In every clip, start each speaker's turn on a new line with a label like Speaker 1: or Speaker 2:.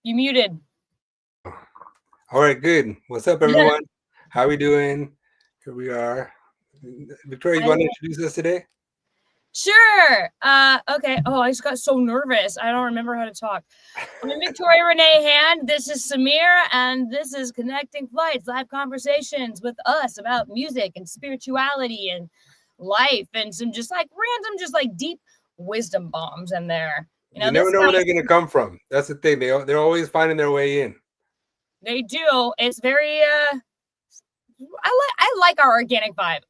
Speaker 1: You muted.
Speaker 2: All right, good. What's up, everyone? How we doing? Here we are. Victoria, you want to introduce us today?
Speaker 1: Sure. Okay. Oh, I just got so nervous. I don't remember how to talk. I'm Victoria Renee Hand. This is Samir, and this is Connecting Flights, live conversations with us about music and spirituality and life, and some just like random, just like deep wisdom bombs in there.
Speaker 2: You never know where they're going to come from. That's the thing. They're always finding their way in.
Speaker 1: They do. It's very. I like our organic vibe.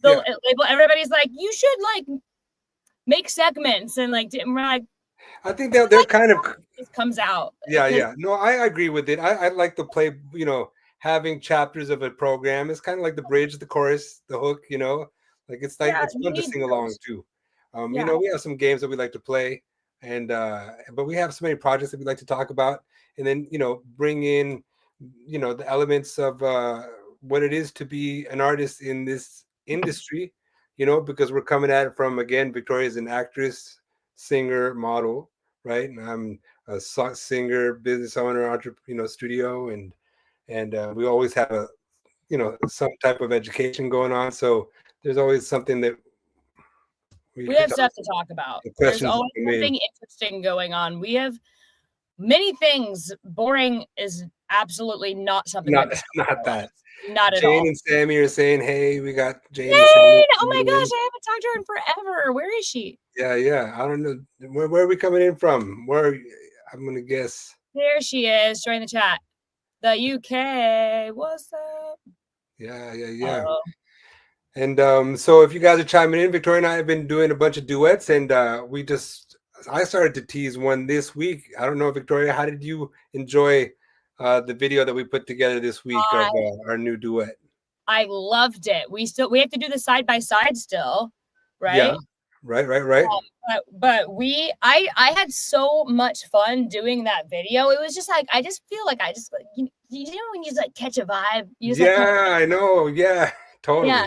Speaker 1: Everybody's like, you should like make segments and like we're like.
Speaker 2: I think they're kind of
Speaker 1: it comes out.
Speaker 2: Yeah. No, I agree with it. I like to play. Having chapters of a program is kind of like the bridge, the chorus, the hook. Like it's like it's fun to sing along too. We have some games that we like to play, and but we have so many projects that we like to talk about, and then bring in the elements of what it is to be an artist in this industry, because we're coming at it from, again, Victoria's an actress, singer, model, right? And I'm a singer, business owner, entrepreneur, studio, and we always have some type of education going on. So there's always something that
Speaker 1: we have stuff to talk about. There's always something interesting going on. We have many things. Boring is absolutely not something.
Speaker 2: Not that.
Speaker 1: Not at
Speaker 2: Jane
Speaker 1: all.
Speaker 2: Jane and Sammy are saying, "Hey, we got Jane."
Speaker 1: Oh my gosh, I haven't talked to her in forever. Where is she?
Speaker 2: Yeah. I don't know. Where are we coming in from? I'm gonna guess.
Speaker 1: There she is. Join the chat. The UK. What's up?
Speaker 2: Yeah. And so if you guys are chiming in, Victoria and I have been doing a bunch of duets, and I started to tease one this week. I don't know, Victoria, how did you enjoy the video that we put together this week of our new duet?
Speaker 1: I loved it. We have to do the side by side still, right?
Speaker 2: Yeah, right.
Speaker 1: But I had so much fun doing that video. It was just like I just feel like you know when you just like catch a vibe.
Speaker 2: I know. Yeah, totally. Yeah.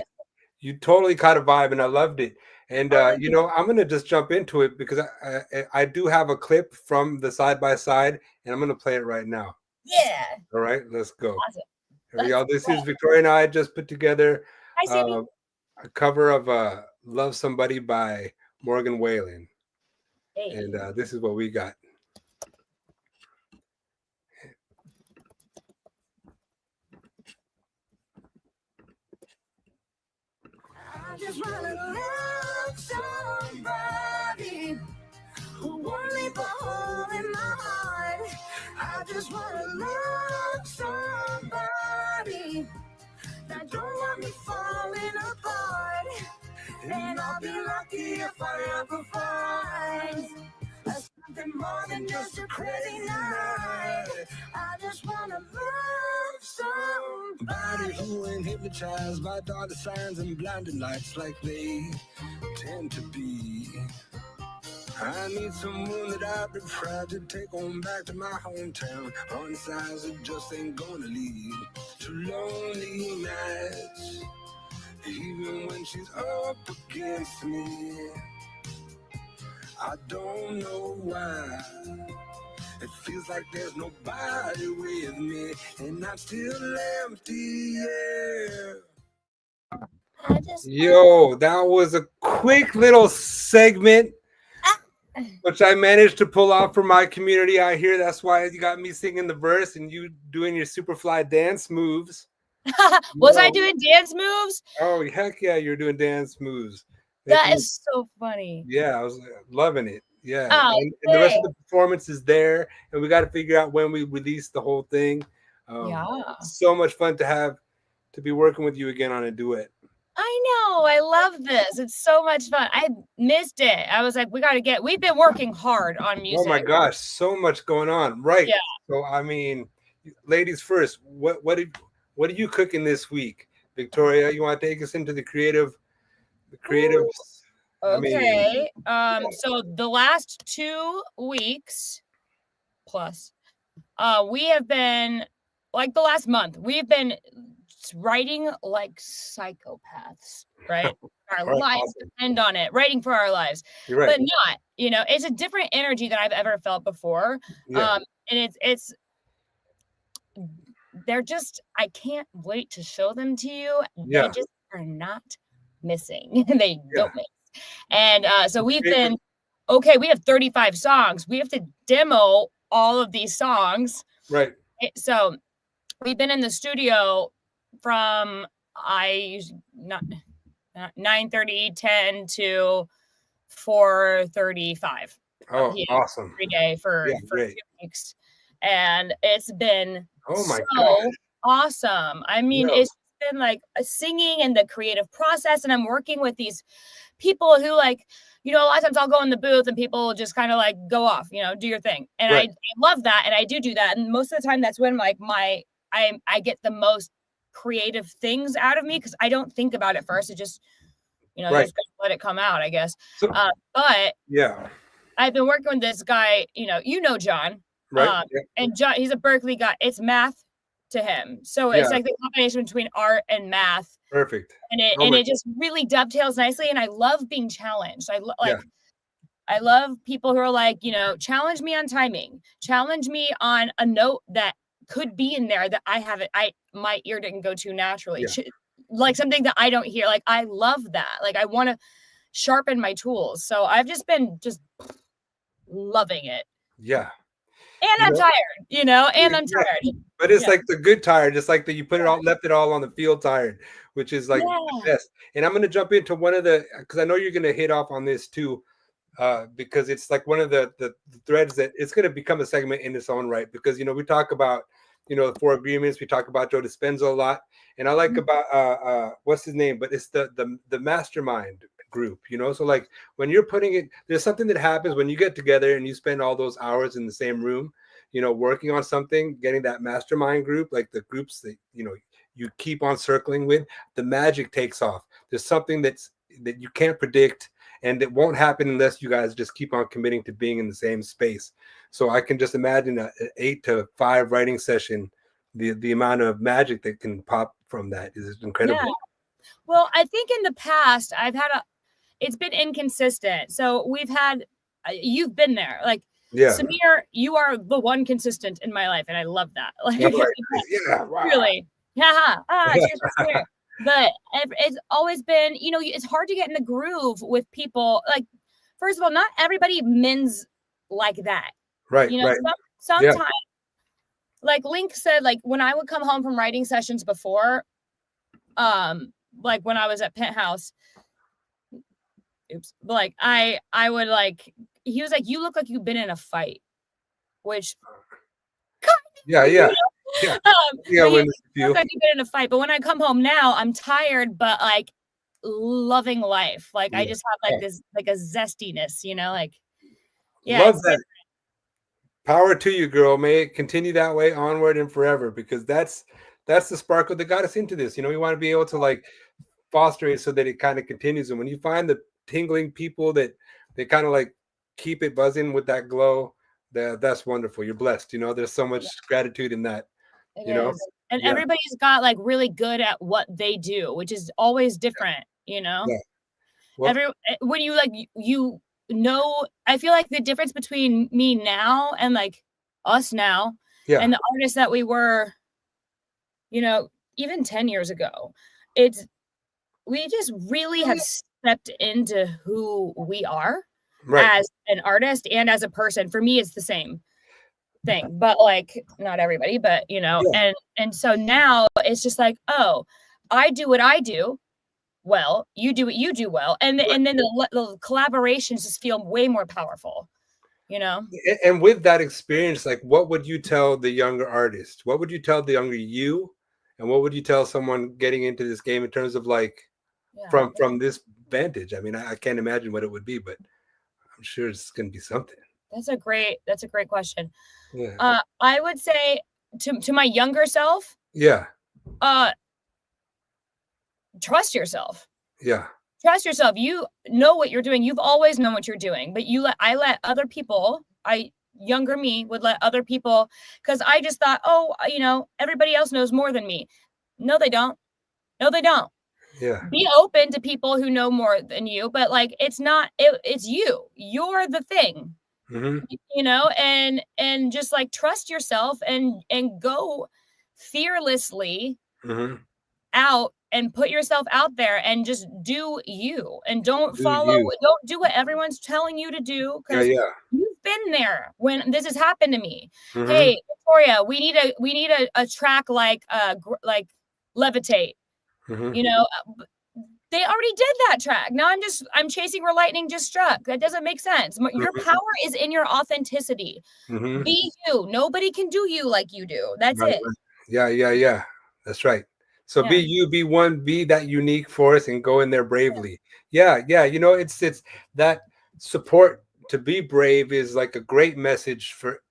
Speaker 2: You totally caught a vibe, and I loved it. And I'm gonna just jump into it because I do have a clip from the side by side, and I'm gonna play it right now.
Speaker 1: Yeah.
Speaker 2: All right, let's go. Awesome. Here we go. This is Victoria and I just put together a cover of "Love Somebody" by Morgan Wallen, and this is what we got.
Speaker 3: I just wanna love somebody who won't leave a hole in my heart. I just wanna love somebody that don't want me falling apart. And I'll be lucky if I ever find something more than just a crazy night. I just wanna love somebody who ain't hypnotized by dollar signs and blinding lights like they tend to be. I need someone that I've been proud to take on back to my hometown. On sides that just ain't gonna lead to lonely nights, even when she's up against me. I don't know why it feels like there's nobody with me, and I'm still empty.
Speaker 2: Yo, that was a quick little segment which I managed to pull off for my community out here. That's why you got me singing the verse and you doing your Superfly dance moves.
Speaker 1: Was I doing dance moves?
Speaker 2: Oh, heck yeah, you're doing dance moves.
Speaker 1: That is so funny.
Speaker 2: Yeah, I was loving it. Yeah. And the rest of the performance is there. And we got to figure out when we release the whole thing. So much fun to be working with you again on a duet.
Speaker 1: I know. I love this. It's so much fun. I missed it. I was like, we've been working hard on music.
Speaker 2: Oh my gosh, so much going on. Right. Yeah. So, I mean, ladies first, what are you cooking this week? Victoria, you want to take us into the creative?
Speaker 1: Okay. So the last 2 weeks plus, we have been, like the last month, we've been writing like psychopaths, right? Our
Speaker 2: Right,
Speaker 1: lives
Speaker 2: awesome.
Speaker 1: depend on it, writing for our lives,
Speaker 2: You're right.
Speaker 1: but not, it's a different energy than I've ever felt before.
Speaker 2: Yeah.
Speaker 1: And they're just, I can't wait to show them to you. They
Speaker 2: Yeah.
Speaker 1: just are not missing. They
Speaker 2: Yeah.
Speaker 1: don't miss. And so we have 35 songs. We have to demo all of these songs.
Speaker 2: Right.
Speaker 1: So we've been in the studio from 9:30, 10 to 4:35.
Speaker 2: Oh, awesome.
Speaker 1: Every day for 2 weeks. And it's been so awesome. I mean, it's been like a singing and the creative process. And I'm working with these people who like, a lot of times I'll go in the booth and people just kind of like go off, do your thing. And I love that. And I do that. And most of the time that's when like I get the most creative things out of me because I don't think about it first. It just, just gotta let it come out, I guess.
Speaker 2: So,
Speaker 1: but
Speaker 2: yeah,
Speaker 1: I've been working with this guy, John.
Speaker 2: Right.
Speaker 1: And John, he's a Berkeley guy. It's math to him. So it's like the combination between art and math.
Speaker 2: Perfect.
Speaker 1: And it just really dovetails nicely. And I love being challenged. I love people who are like, challenge me on timing, challenge me on a note that could be in there that I haven't, my ear didn't go to naturally. Yeah. Like something that I don't hear. Like, I love that. Like, I want to sharpen my tools. So I've just been loving it.
Speaker 2: Yeah.
Speaker 1: And I'm tired, and I'm tired.
Speaker 2: But it's like the good tired, just like you put it all, left it all on the field tired, which is like the best. And I'm going to jump into one of because I know you're going to hit off on this too, because it's like one of the threads that it's going to become a segment in its own right. Because, we talk about, the 4 agreements, we talk about Joe Dispenza a lot. And I like about, what's his name, but it's the mastermind group, so like when you're putting it, there's something that happens when you get together and you spend all those hours in the same room, working on something, getting that mastermind group, like the groups that you keep on circling with, the magic takes off. There's something that you can't predict, and it won't happen unless you guys just keep on committing to being in the same space. So I can just imagine an 8 to 5 writing session, the amount of magic that can pop from that is incredible.
Speaker 1: Yeah. Well, I think in the past it's been inconsistent. So we've had, you've been there. Like, Samir, you are the one consistent in my life. And I love that. Like,
Speaker 2: wow.
Speaker 1: Really. Yeah. But it's always been, it's hard to get in the groove with people. Like, first of all, not everybody mins like that.
Speaker 2: Right.
Speaker 1: Sometimes, like Link said, like when I would come home from writing sessions before, like when I was at Penthouse, like I would like, he was like, you look like you've been in a fight, which
Speaker 2: yeah
Speaker 1: when
Speaker 2: you
Speaker 1: look like you've been in a fight. But when I come home now, I'm tired but like loving life. Like I just have like this, like a zestiness, like
Speaker 2: love that different. Power to you, girl. May it continue that way onward and forever, because that's the sparkle that got us into this. We want to be able to like foster it so that it kind of continues. And when you find the tingling people that they kind of like keep it buzzing with that glow, that's wonderful. You're blessed. There's so much gratitude in that.
Speaker 1: And everybody's got like really good at what they do, which is always different. Well, when you like I feel like the difference between me now and like us now and the artists that we were, even 10 years ago, we just really have stepped into who we are as an artist and as a person. For me, it's the same thing, but like not everybody, but and so now it's just like, oh, I do what I do well, you do what you do well, and then the collaborations just feel way more powerful,
Speaker 2: And with that experience, like, what would you tell the younger artist? What would you tell the younger you, and what would you tell someone getting into this game in terms of like from this vantage? I mean, I can't imagine what it would be, but I'm sure it's going to be something.
Speaker 1: That's a great question. I would say to my younger self, trust yourself. Trust yourself. You know what you're doing. You've always known what you're doing, but I let other people, younger me would let other people, because I just thought, everybody else knows more than me. No, they don't. No, they don't.
Speaker 2: Yeah.
Speaker 1: Be open to people who know more than you, but like it's not it's you. You're the thing.
Speaker 2: Mm-hmm.
Speaker 1: You know, and just like trust yourself and go fearlessly out and put yourself out there and just do you, and don't do what everyone's telling you to do, because you've been there when this has happened to me. Hey, Victoria, we need a track like Levitate. You know, they already did that track. Now I'm chasing where lightning just struck. That doesn't make sense. Your power is in your authenticity. Be you. Nobody can do you like you do. That's it.
Speaker 2: Yeah. That's right. So be you, be one, be that unique force, and go in there bravely. Yeah. You know, it's that support to be brave is like a great message for,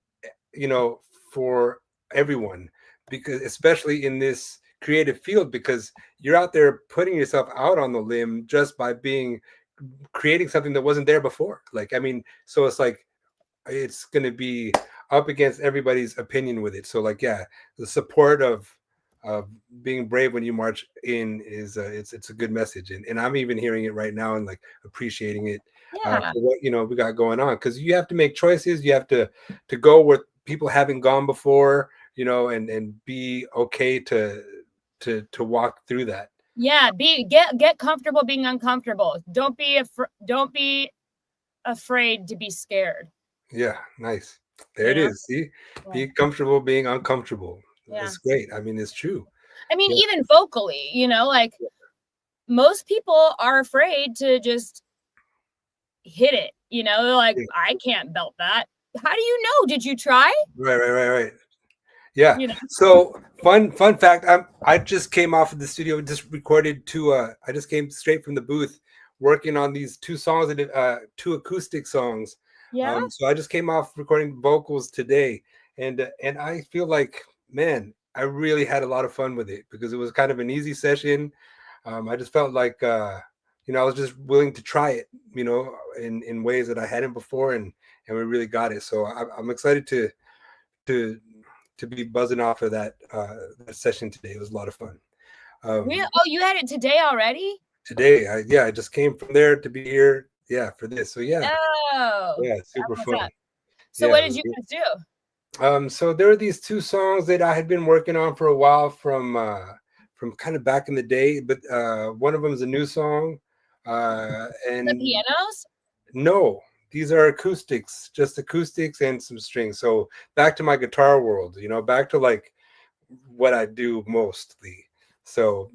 Speaker 2: you know, for everyone, because especially in this creative field, because you're out there putting yourself out on the limb just by creating something that wasn't there before. Like, I mean, so it's like it's going to be up against everybody's opinion with it. So like, yeah, the support of being brave when you march in is it's a good message, and I'm even hearing it right now and like appreciating it for what, you know, we got going on, because you have to make choices. You have to go where people haven't gone before, you know, and be okay to walk through that.
Speaker 1: Yeah, get comfortable being uncomfortable. Don't be afraid to be scared.
Speaker 2: Yeah, nice. There it is. See, be comfortable being uncomfortable. It's great. I mean, it's true.
Speaker 1: I mean, even vocally, you know, like most people are afraid to just hit it. You know, they're like, I can't belt that. How do you know? Did you try?
Speaker 2: Right. Yeah.
Speaker 1: You know?
Speaker 2: So fun fact. I just came off of the studio, just recorded I just came straight from the booth working on these two songs, two acoustic songs.
Speaker 1: Yeah.
Speaker 2: So I just came off recording vocals today, and I feel like, man, I really had a lot of fun with it, because it was kind of an easy session. I just felt like, you know, I was just willing to try it, you know, in ways that I hadn't before, and we really got it. So I'm excited to be buzzing off of that session today. It was a lot of fun.
Speaker 1: You had it today already?
Speaker 2: Today, I just came from there to be here, for this. So super fun.
Speaker 1: So what did you guys do?
Speaker 2: So there were these two songs that I had been working on for a while from kind of back in the day, but one of them is a new song. And
Speaker 1: the pianos?
Speaker 2: No, these are acoustics, just acoustics and some strings. So back to my guitar world, you know, back to like what I do mostly. So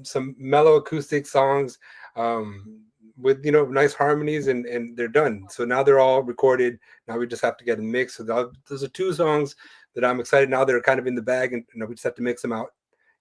Speaker 2: some mellow acoustic songs with, you know, nice harmonies, and they're done. So now they're all recorded. Now we just have to get a mix. So those are two songs that I'm excited now. They're kind of in the bag, and we just have to mix them out,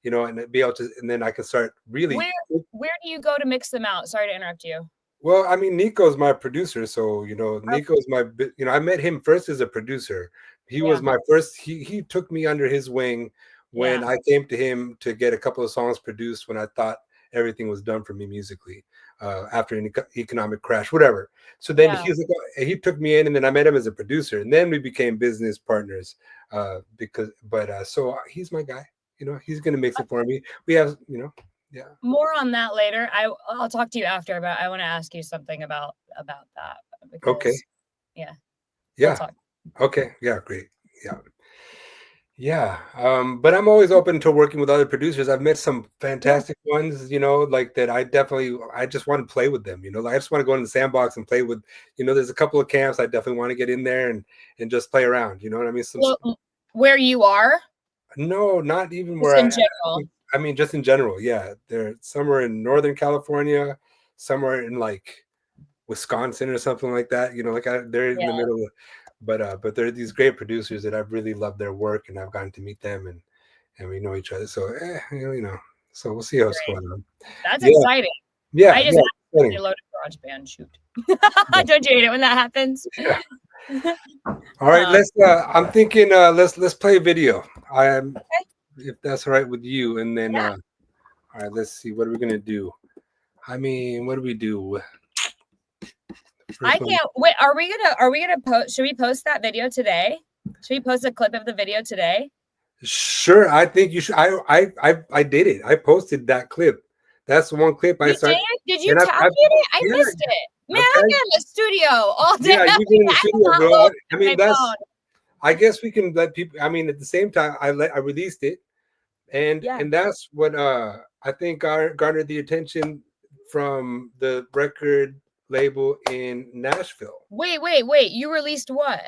Speaker 2: you know, and be able to, and then I can start really.
Speaker 1: Where do you go to mix them out? Sorry to interrupt you.
Speaker 2: Well, I mean, Nico's my producer, so, you know, Nico's my, you know, I met him first as a producer. He was my first. He took me under his wing when I came to him to get a couple of songs produced when I thought everything was done for me musically, after an economic crash, whatever. So then he was like, he took me in, and then I met him as a producer, and then we became business partners. So he's my guy. You know, he's gonna mix it for me. We have, you know. Yeah.
Speaker 1: More on that later. I'll talk to you after, but I want to ask you something about that. Because,
Speaker 2: okay.
Speaker 1: Yeah.
Speaker 2: Okay. Yeah. Great. Yeah. But I'm always open to working with other producers. I've met some fantastic ones, you know, like that. I just want to play with them. You know, like I just want to go in the sandbox and play with. You know, there's a couple of camps I definitely want to get in there and just play around. You know what I mean?
Speaker 1: Where you are?
Speaker 2: No, not even
Speaker 1: Just
Speaker 2: where
Speaker 1: in general.
Speaker 2: I mean, just in general, yeah. They're somewhere in Northern California, somewhere in like Wisconsin or something like that. You know, like they're in the middle of, but they're these great producers that I've really loved their work, and I've gotten to meet them, and we know each other. So, you know, so we'll see how it's going on.
Speaker 1: That's exciting.
Speaker 2: Yeah,
Speaker 1: I just had a loaded GarageBand. Shoot. Don't you hate it when that happens?
Speaker 2: Yeah. All right, let's. I'm thinking. Let's play a video. If that's all right with you, and then all right, let's see, what are we gonna do? I mean, what do we do?
Speaker 1: I can't wait. Are we gonna post? Should we post that video today? Should we post a clip of the video today?
Speaker 2: Sure, I think you should. I did it. I posted that clip. That's the one clip I
Speaker 1: You did?
Speaker 2: started,
Speaker 1: Did you
Speaker 2: and
Speaker 1: tag me in it? I
Speaker 2: yeah,
Speaker 1: missed it. Man,
Speaker 2: I've
Speaker 1: I
Speaker 2: tagged.
Speaker 1: get in the studio all day.
Speaker 2: Yeah, you get in the
Speaker 1: I
Speaker 2: studio,
Speaker 1: cannot
Speaker 2: bro.
Speaker 1: look
Speaker 2: I
Speaker 1: at
Speaker 2: mean,
Speaker 1: my phone.
Speaker 2: I guess we can let people. I mean, at the same time, I released it,
Speaker 1: Yeah.
Speaker 2: and that's what I think garnered the attention from the record label in Nashville.
Speaker 1: Wait. You released what?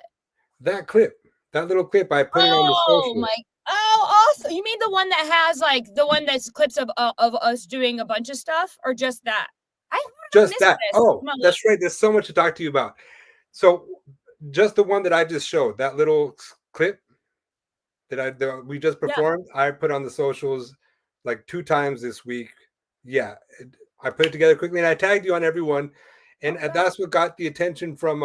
Speaker 2: That clip, that little clip, I put it on the
Speaker 1: Oh my.
Speaker 2: socials.
Speaker 1: Oh, awesome. You mean the one that has like the one that's clips of us doing a bunch of stuff, or just that? I
Speaker 2: Just
Speaker 1: missed
Speaker 2: that.
Speaker 1: this.
Speaker 2: Oh,
Speaker 1: Come on,
Speaker 2: that's right. There's so much to talk to you about. So, just the one that I just showed, that little clip we just
Speaker 1: yeah.
Speaker 2: performed, I put on the socials like 2 times this week. Yeah, I put it together quickly, and I tagged you on everyone, and that's what got the attention from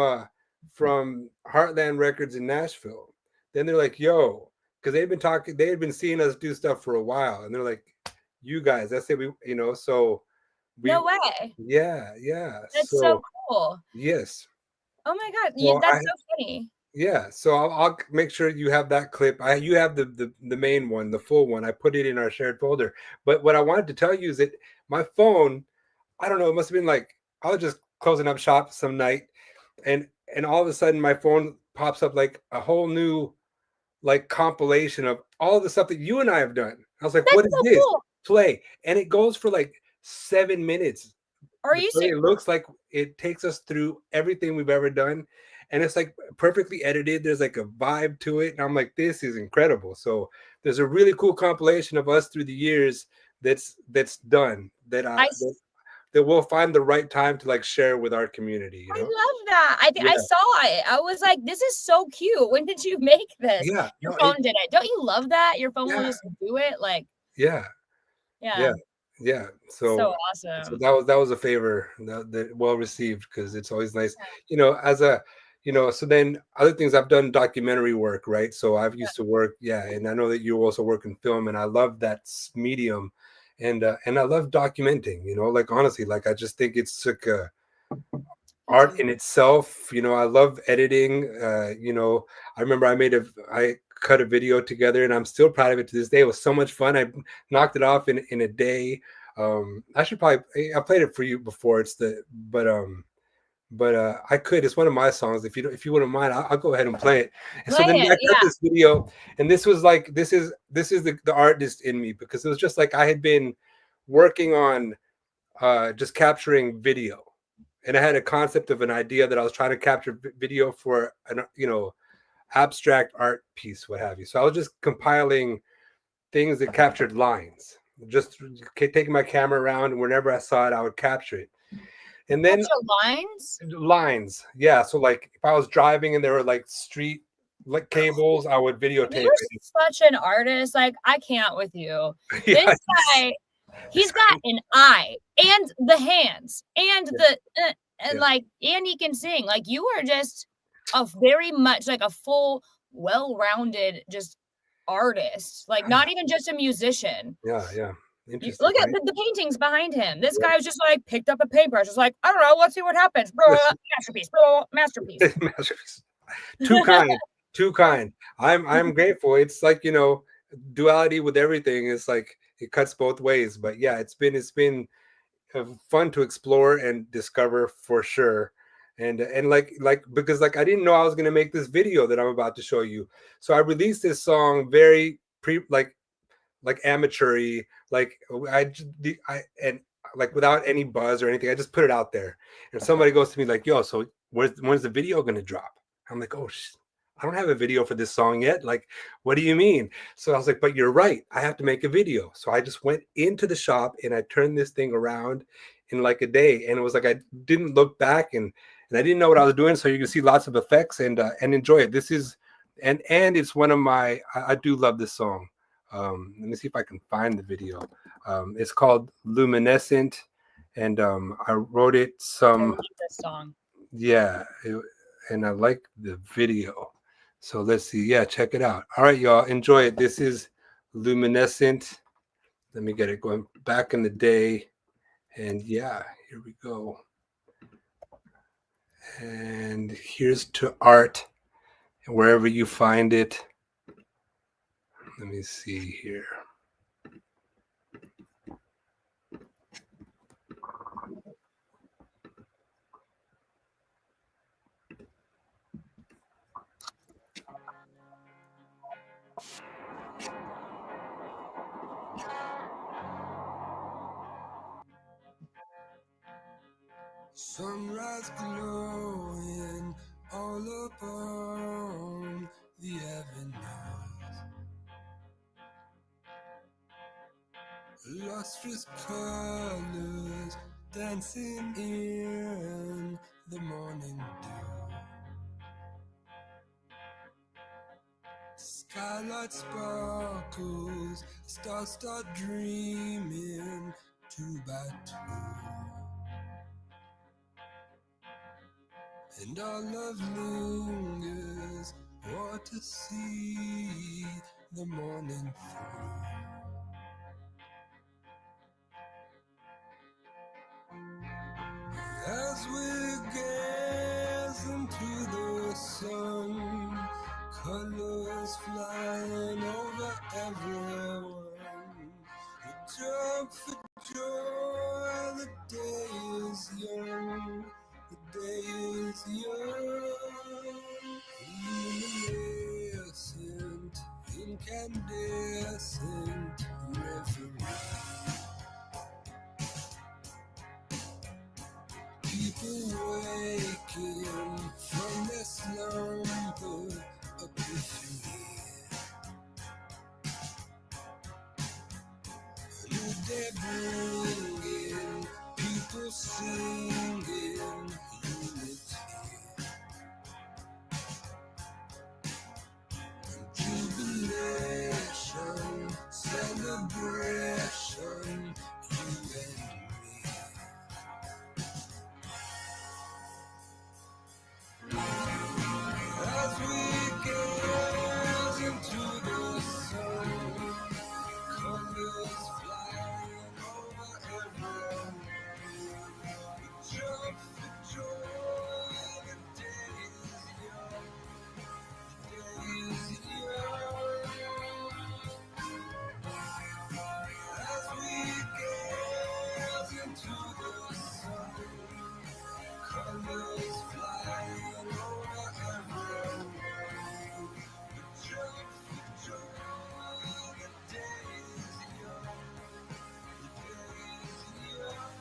Speaker 2: Heartland Records in Nashville. Then they're like, "Yo," because they had been seeing us do stuff for a while, and they're like, "You guys, that's it." So we,
Speaker 1: No way.
Speaker 2: yeah.
Speaker 1: That's so
Speaker 2: So
Speaker 1: cool.
Speaker 2: yes,
Speaker 1: Oh my god,
Speaker 2: so
Speaker 1: that's so funny.
Speaker 2: yeah, so I'll make sure you have that clip. You have the main one, the full one. I put it in our shared folder. But what I wanted to tell you is that my phone, I don't know, it must have been like I was just closing up shop some night, and all of a sudden my phone pops up like a whole new like compilation of all the stuff that you and I have done. I was like,
Speaker 1: That's
Speaker 2: what is
Speaker 1: so
Speaker 2: this?
Speaker 1: cool.
Speaker 2: Play. And it goes for like 7 minutes.
Speaker 1: Are you
Speaker 2: It looks like it takes us through everything we've ever done, and it's like perfectly edited. There's like a vibe to it, and I'm like, this is incredible. So there's a really cool compilation of us through the years that's done that we'll find the right time to like share with our community.
Speaker 1: I love that. I think I saw it. I was like, this is so cute. When did you make this?
Speaker 2: Yeah,
Speaker 1: Your
Speaker 2: no,
Speaker 1: phone did it. Don't you love that? Your phone will
Speaker 2: yeah,
Speaker 1: just do it. Like,
Speaker 2: yeah,
Speaker 1: yeah,
Speaker 2: yeah, yeah.
Speaker 1: so
Speaker 2: So
Speaker 1: awesome.
Speaker 2: that was a favor that well received, because it's always nice, as a so then other things, I've done documentary work, right? So I've used to work, yeah, and I know that you also work in film, and I love that medium, and I love documenting, like honestly, like I just think it's like a art in itself. I love editing. I remember I cut a video together, and I'm still proud of it to this day. It was so much fun. I knocked it off in a day. I should probably, I played it for you before. It's one of my songs. If you wouldn't mind, I'll go ahead and play it. And so
Speaker 1: Play
Speaker 2: then
Speaker 1: it.
Speaker 2: I cut
Speaker 1: Yeah.
Speaker 2: this video, and this was like, this is the artist in me, because it was just like I had been working on just capturing video, and I had a concept of an idea that I was trying to capture video for an abstract art piece, what have you. So I was just compiling things that captured lines, just taking my camera around, and whenever I saw it, I would capture it. And then
Speaker 1: Capture lines.
Speaker 2: lines, yeah. So like if I was driving and there were like street like cables, I would videotape
Speaker 1: You're
Speaker 2: it.
Speaker 1: such an artist. Like, I can't with you.
Speaker 2: Yeah,
Speaker 1: This guy, he's got an eye and the hands and and like, and he can sing. Like, you are just a very much like a full, well-rounded just artist. Like, not even just a musician.
Speaker 2: yeah. Interesting.
Speaker 1: Look at
Speaker 2: Right?
Speaker 1: the paintings behind him. This
Speaker 2: Yeah.
Speaker 1: guy was just like picked up a paintbrush. Just like, I don't know, let's see what happens. Masterpiece, masterpiece.
Speaker 2: Masterpiece. Too kind, too kind. I'm grateful. It's like, duality with everything. It's like it cuts both ways. But yeah, it's been fun to explore and discover for sure. And like because like I didn't know I was gonna make this video that I'm about to show you. So I released this song very like amateur-y, like I and like without any buzz or anything. I just put it out there, and somebody goes to me like, "Yo, so when's the video gonna drop?" I'm like, "Oh, I don't have a video for this song yet. Like, what do you mean?" So I was like, "But you're right. I have to make a video." So I just went into the shop and I turned this thing around in like a day, and it was like I didn't look back, and I didn't know what I was doing. So you can see lots of effects and enjoy it. This is and it's one of my I do love this song. Let me see if I can find the video. It's called Luminescent, and I wrote it
Speaker 1: I love this song.
Speaker 2: yeah, and I like the video. So let's see. Yeah, check it out. All right, y'all, enjoy it. This is Luminescent. Let me get it going back in the day. And yeah, here we go. And here's to art, wherever you find it. Let me see here.
Speaker 3: Sunrise glowing all upon the avenues, lustrous colors dancing in the morning dew. Skylight sparkles, stars start dreaming two by two. And our love lingers, want to see the morning through. As we gaze into the sun, colors flying over everyone. We jump for joy, the day is young. The day is young, luminescent, incandescent, reverie. People waking from their slumber, epiphany. A new day bringing, people singing unity. Jubilation, celebration, you and me. As we gaze into the sun, colors flying over everyone. We jump for joy, the day is young. The day is young. As we gaze into the sun, colors flying over everyone. We jump for joy, the day is young. The day is young.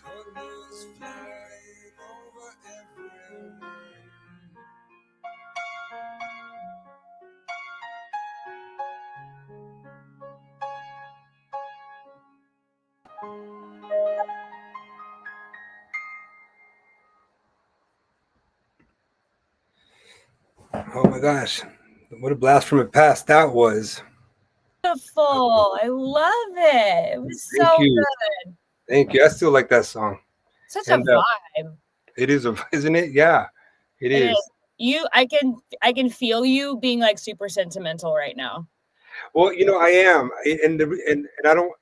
Speaker 3: Colors flying over everyone.
Speaker 2: Oh my gosh, what a blast from the past that was.
Speaker 1: Beautiful. I love it. It was so good.
Speaker 2: Thank you. I still like that song.
Speaker 1: Such a vibe.
Speaker 2: It is, isn't it? Yeah, it is.
Speaker 1: I can feel you being like super sentimental right now.
Speaker 2: Well, you know, I am, and I don't.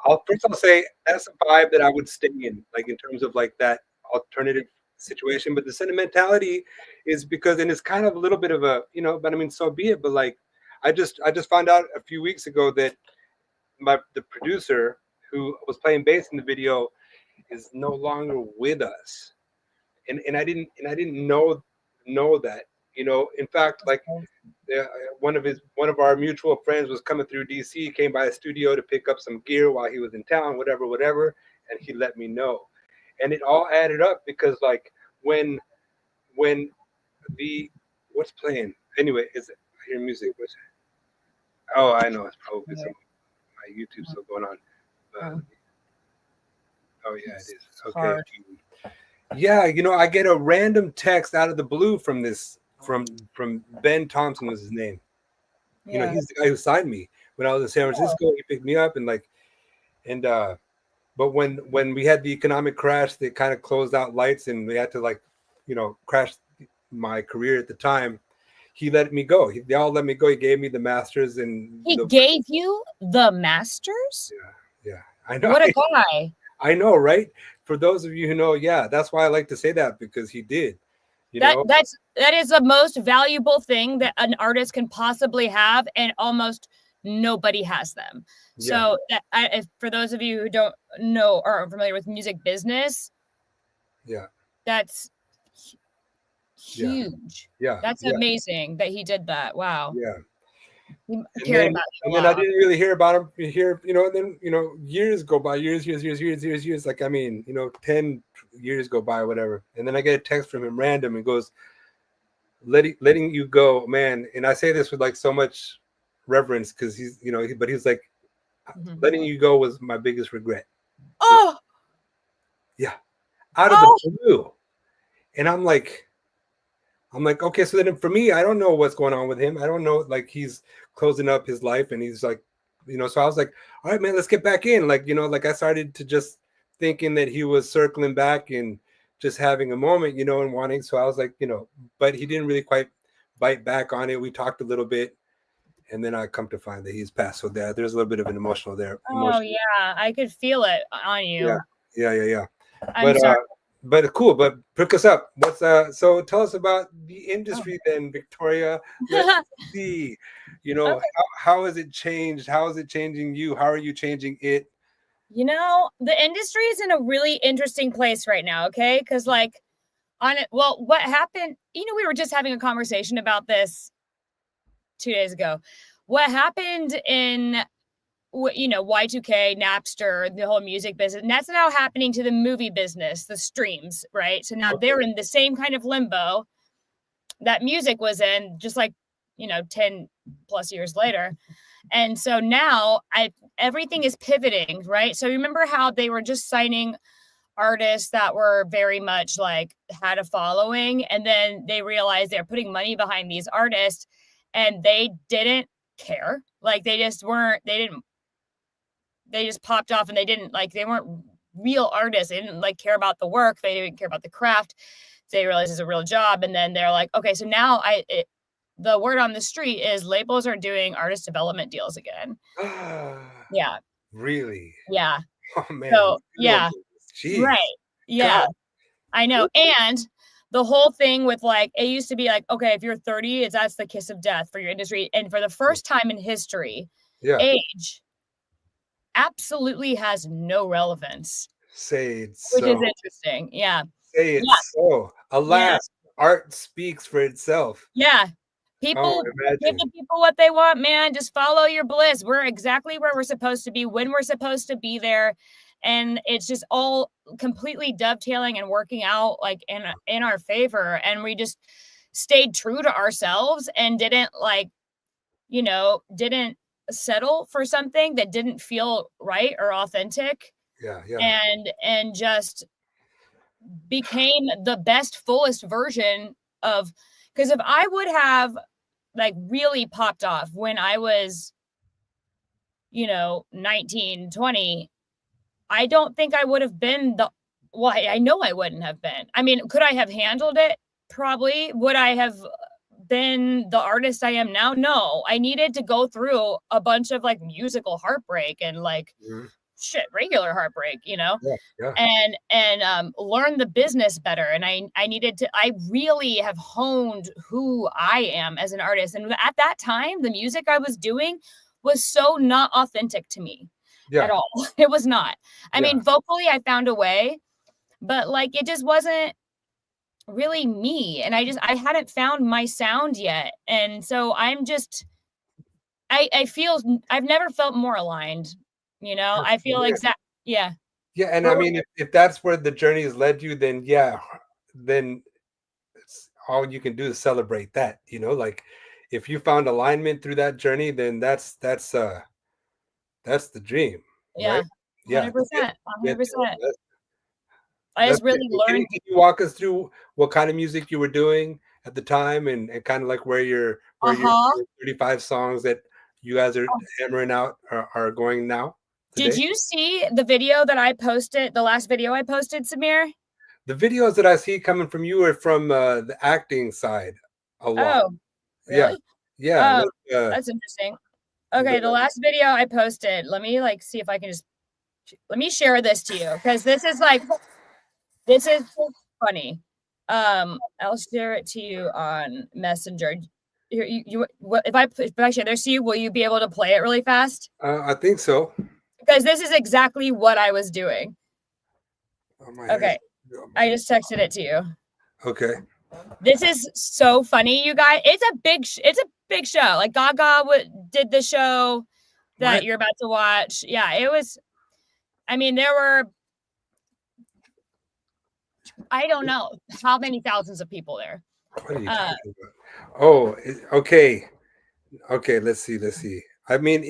Speaker 2: I'll say that's a vibe that I would stay in, like in terms of like that alternative situation. But the sentimentality is because, and it's kind of a little bit of a, you know, but I mean, so be it. But like, I just found out a few weeks ago that the producer who was playing bass in the video is no longer with us, and I didn't know that. In fact, like one of our mutual friends was coming through DC, came by the studio to pick up some gear while he was in town, whatever, and he let me know, and it all added up because like when the what's playing anyway, is it, I hear music. Oh, I know, it's probably some my YouTube still going on. Oh yeah, it is. Okay. Yeah, I get a random text out of the blue from from Ben Thompson was his name. He's the guy who signed me when I was in San Francisco. He picked me up but when we had the economic crash that kind of closed out lights and we had to crash my career at the time, he let me go. They all let me go. He gave me the masters and
Speaker 1: he gave you the masters.
Speaker 2: Yeah, I know.
Speaker 1: What a guy.
Speaker 2: I know, right? For those of you who know, that's why I like to say that, because he did.
Speaker 1: That is the most valuable thing that an artist can possibly have, and almost nobody has them. So for those of you who don't know or are familiar with music business, that's huge. That's amazing that he did that. Wow. He cared about you.
Speaker 2: And then I didn't really hear about him and then years go by, years, like 10 years go by, whatever, and then I get a text from him random and goes, letting you go, man. And I say this with like so much reverence because he's but he's like, letting you go was my biggest regret.
Speaker 1: Oh
Speaker 2: yeah, out of the blue. And I'm like, okay, so then for me, I don't know what's going on with him. I don't know, like he's closing up his life and he's like, so I was like, all right, man, let's get back in. Like, like I started to just thinking that he was circling back and just having a moment, and wanting. So I was like, but he didn't really quite bite back on it. We talked a little bit and then I come to find that he's passed. So there's a little bit of an emotional there.
Speaker 1: Oh yeah. I could feel it on you.
Speaker 2: Yeah.
Speaker 1: I'm sorry.
Speaker 2: But cool. But pick us up. So tell us about the industry then, Victoria. Let's see. Okay. How has it changed? How is it changing you? How are you changing it?
Speaker 1: The industry is in a really interesting place right now. Okay, because what happened? We were just having a conversation about this 2 days ago. What happened in Y2K, Napster, the whole music business, and that's now happening to the movie business, the streams, right? So now they're in the same kind of limbo that music was in, just 10 plus years later. And so now everything is pivoting, right? So remember how they were just signing artists that were very much had a following, and then they realized they're putting money behind these artists and they didn't care. They just weren't, they just popped off and they didn't they weren't real artists. They didn't care about the work. They didn't care about the craft. They realized it's a real job. And then they're like, okay, so now the word on the street is labels are doing artist development deals again. Yeah.
Speaker 2: Really?
Speaker 1: Yeah.
Speaker 2: Oh man.
Speaker 1: So, yeah.
Speaker 2: Jeez.
Speaker 1: Right. Yeah.
Speaker 2: God.
Speaker 1: I know. And the whole thing with it used to be okay, if you're 30, that's the kiss of death for your industry. And for the first time in history, age absolutely has no relevance.
Speaker 2: Say it
Speaker 1: so. Which is interesting. Yeah.
Speaker 2: Say it so. Alas, art speaks for itself.
Speaker 1: Yeah. People give the people what they want, man. Just follow your bliss. We're exactly where we're supposed to be when we're supposed to be there. And it's just all completely dovetailing and working out in our favor. And we just stayed true to ourselves and didn't didn't settle for something that didn't feel right or authentic.
Speaker 2: Yeah.
Speaker 1: And just became the best, fullest version of, because if I would have really popped off when I was 19, 20, I don't think I would have been I know I wouldn't have been. I mean, could I have handled it? Probably. Would I have been the artist I am now? No, I needed to go through a bunch of musical heartbreak and regular heartbreak, and learn the business better. And I really have honed who I am as an artist. And at that time, the music I was doing was so not authentic to me at all. It was not. I mean, vocally, I found a way, but like it just wasn't really me. And I hadn't found my sound yet. And so I'm just, I feel I've never felt more aligned, you know, I feel yeah.
Speaker 2: Yeah. And I mean, if that's where the journey has led you, then then it's all you can do is celebrate that, you know, like if you found alignment through that journey, then that's the dream, right?
Speaker 1: 100%. 100%. I just really learned.
Speaker 2: Can you walk us through what kind of music you were doing at the time and kind of like where your 35 songs that you guys are hammering out are going now?
Speaker 1: Today? Did you see the video that I posted, the last video I posted, Samir?
Speaker 2: The videos that I see coming from you are from the acting side a lot.
Speaker 1: Oh, really?
Speaker 2: Yeah.
Speaker 1: That's interesting. Okay, the last video I posted, let me like see if I can just, let me share this to you because this is funny. I'll share it to you on Messenger. If I share this to you, will you be able to play it really fast?
Speaker 2: I think so.
Speaker 1: Because this is exactly what I was doing. Okay, I just texted it to you.
Speaker 2: Okay.
Speaker 1: This is so funny, you guys. It's a big show. Like Gaga did the show that you're about to watch. Yeah, it was. I mean, there were, I don't know how many thousands of people there.
Speaker 2: What are you talking about? Oh, okay. Okay, let's see. I mean,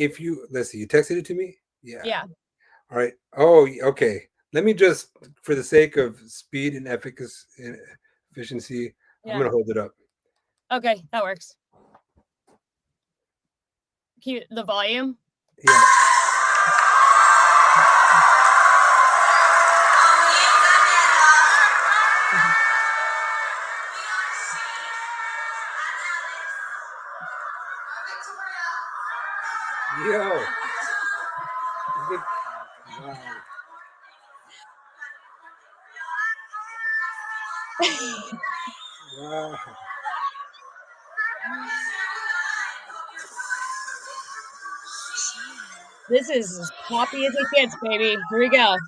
Speaker 2: let's see, you texted it to me? Yeah. All right. Oh, okay. Let me just, for the sake of speed and efficiency, I'm going to hold it up.
Speaker 1: Okay, that works. Cute. The volume?
Speaker 2: Yeah. Yo. Wow.
Speaker 1: This is as poppy as it gets, baby. Here we go.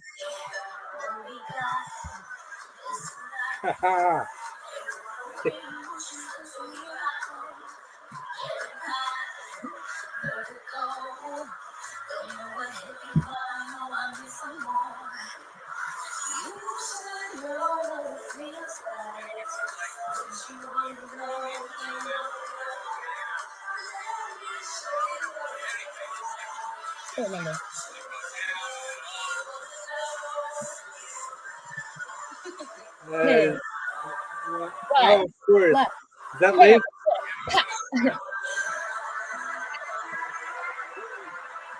Speaker 1: I remember.
Speaker 2: Oh, of course. Is that late?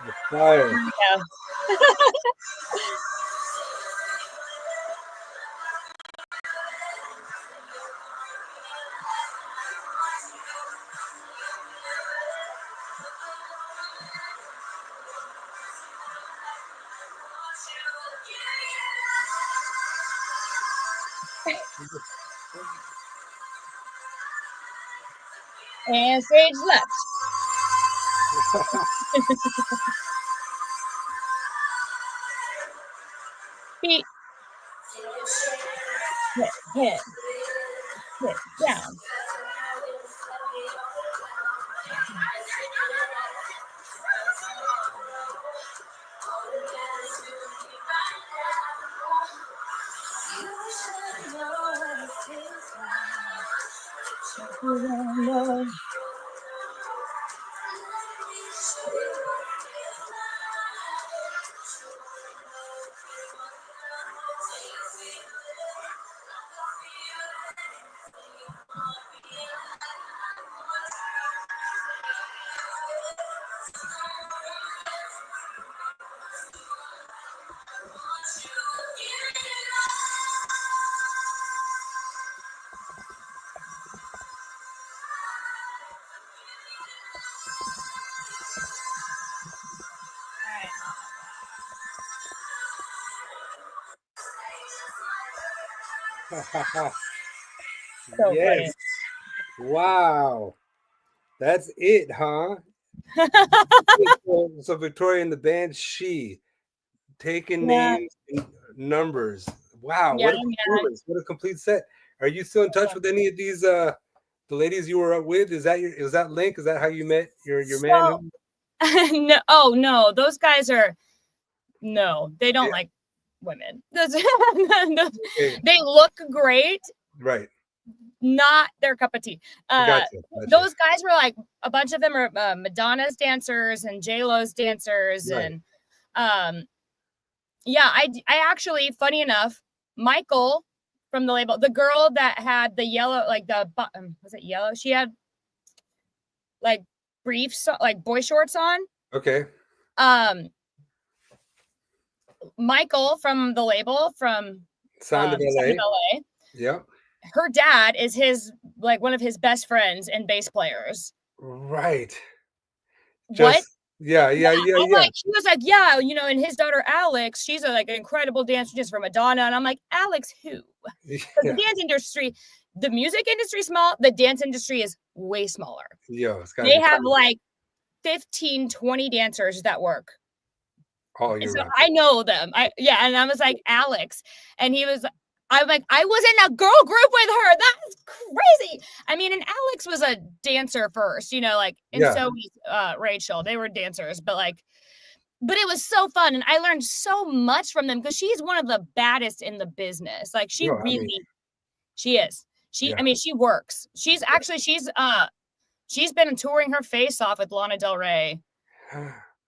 Speaker 2: The fire.
Speaker 1: Yeah. And stage left. Feet. Hit down.
Speaker 2: So yes. Funny. Wow. That's it, huh? So Victoria in the band, she taking
Speaker 1: Yeah.
Speaker 2: names and numbers. Wow,
Speaker 1: Yeah,
Speaker 2: what a performance! What a complete set. Are you still in touch with any of these the ladies you were with? Is that Link? Is that how you met your man?
Speaker 1: So, no, oh no, those guys are no, they don't like women.
Speaker 2: Okay.
Speaker 1: They look great,
Speaker 2: Right.
Speaker 1: not their cup of tea.
Speaker 2: Gotcha.
Speaker 1: Those guys were like a bunch of them are Madonna's dancers and J-Lo's dancers,
Speaker 2: Right.
Speaker 1: and yeah, I actually, funny enough, Michael from the label, the girl that had the yellow, like the was it yellow? She had like briefs, like boy shorts on.
Speaker 2: Okay.
Speaker 1: Michael from the label from
Speaker 2: Sound of LA.
Speaker 1: Yeah. Her dad is one of his best friends and bass players.
Speaker 2: Right.
Speaker 1: What?
Speaker 2: Yeah.
Speaker 1: Like, he was like, yeah, and his daughter Alex, she's an incredible dancer just from Madonna. And I'm like, Alex, who?
Speaker 2: Yeah.
Speaker 1: The dance industry, the music industry is small, the dance industry is way smaller. They have like 15, 20 dancers that work.
Speaker 2: Oh, you're right.
Speaker 1: I know them. And I was like, Alex. And I'm like, I was in a girl group with her. That's crazy. I mean, and Alex was a dancer first, so was Rachel. They were dancers, but it was so fun. And I learned so much from them because she's one of the baddest in the business. Like she is. I mean, she works. She's been touring her face off with Lana Del Rey.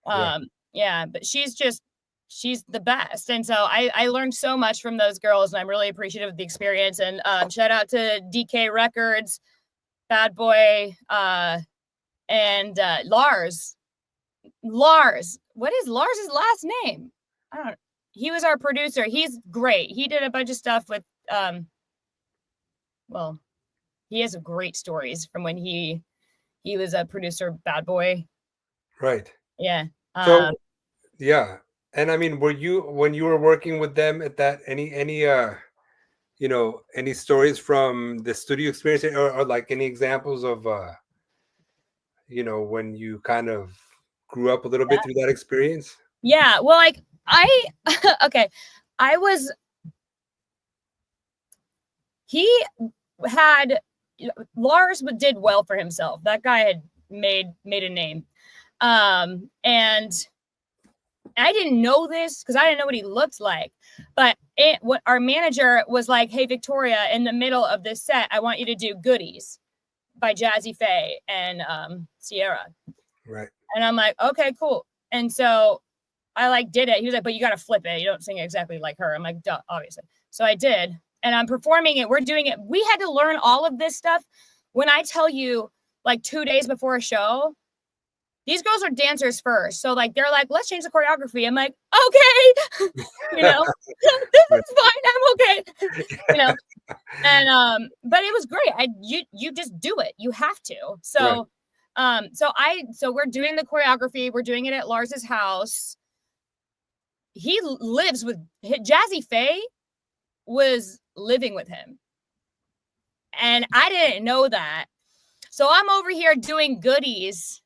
Speaker 1: But she's the best. And so I learned so much from those girls, and I'm really appreciative of the experience. And shout out to DK Records, Bad Boy, and Lars. What is Lars's last name? I don't know. He was our producer. He's great. He did a bunch of stuff with he has great stories from when he was a producer of Bad Boy.
Speaker 2: Right.
Speaker 1: Yeah.
Speaker 2: So yeah. And I mean, when you were working with them at that, any stories from the studio experience or like any examples of when you kind of grew up a little bit through that experience?
Speaker 1: Yeah. Well, like Lars did well for himself. That guy had made a name. And I didn't know this because I didn't know what he looked like, but what our manager was like, hey, Victoria, in the middle of this set, I want you to do Goodies by Jazzy Faye and Sierra.
Speaker 2: Right.
Speaker 1: And I'm like, okay, cool. And so I did it. He was like, but you got to flip it. You don't sing exactly like her. I'm like, duh, obviously. So I did. And I'm performing it. We're doing it. We had to learn all of this stuff. When I tell you 2 days before a show, these girls are dancers first. So they're like, let's change the choreography. I'm like, okay, this is fine. I'm okay. And, but it was great. You just do it. You have to. So, right. So we're doing the choreography. We're doing it at Lars's house. He lives with Jazzy Faye was living with him. And I didn't know that. So I'm over here doing Goodies.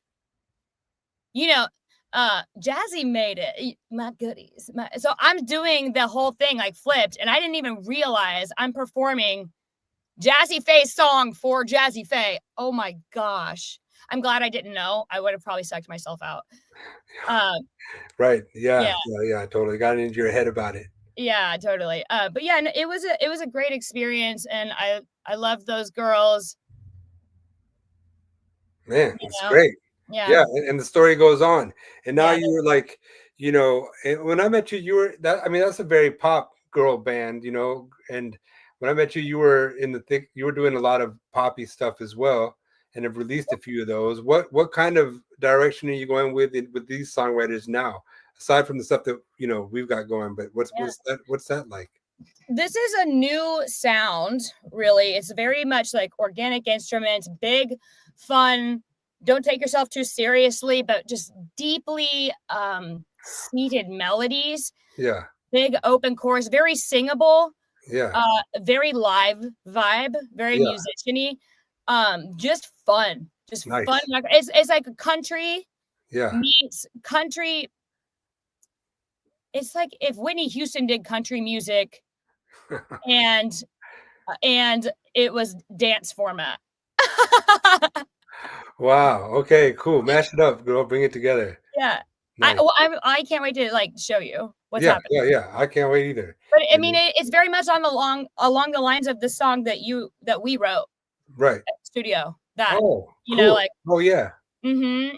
Speaker 1: Jazzy made it. My Goodies. So I'm doing the whole thing flipped, and I didn't even realize I'm performing Jazzy Faye's song for Jazzy Faye. Oh my gosh. I'm glad I didn't know. I would have probably psyched myself out.
Speaker 2: Right. Yeah. I totally got into your head about it.
Speaker 1: Yeah, totally. But yeah, it was a great experience, and I love those girls.
Speaker 2: Man, it's great. Yeah, and the story goes on. And now you were when I met you were that's a very pop girl band, and when I met you were in the thick, you were doing a lot of poppy stuff as well, and have released a few of those. What kind of direction are you going with these songwriters now, aside from the stuff that we've got going? But what's that like?
Speaker 1: This is a new sound, really. It's very much organic instruments, big, fun. Don't take yourself too seriously, but just deeply seated melodies.
Speaker 2: Yeah.
Speaker 1: Big open chorus, very singable.
Speaker 2: Yeah.
Speaker 1: Very live vibe, very musician-y. Just fun. Just nice. Fun. It's like a country meets country. It's like if Whitney Houston did country music and it was dance format.
Speaker 2: Wow. Okay, cool. Mash it up, girl. Bring it together.
Speaker 1: Yeah.
Speaker 2: Nice.
Speaker 1: I can't wait to like show you what's
Speaker 2: yeah,
Speaker 1: happening.
Speaker 2: Yeah. I can't wait either.
Speaker 1: But I mean, it's very much along the lines of the song that we wrote.
Speaker 2: Right.
Speaker 1: At the studio. That
Speaker 2: cool.
Speaker 1: like.
Speaker 2: Oh yeah.
Speaker 1: Mm-hmm.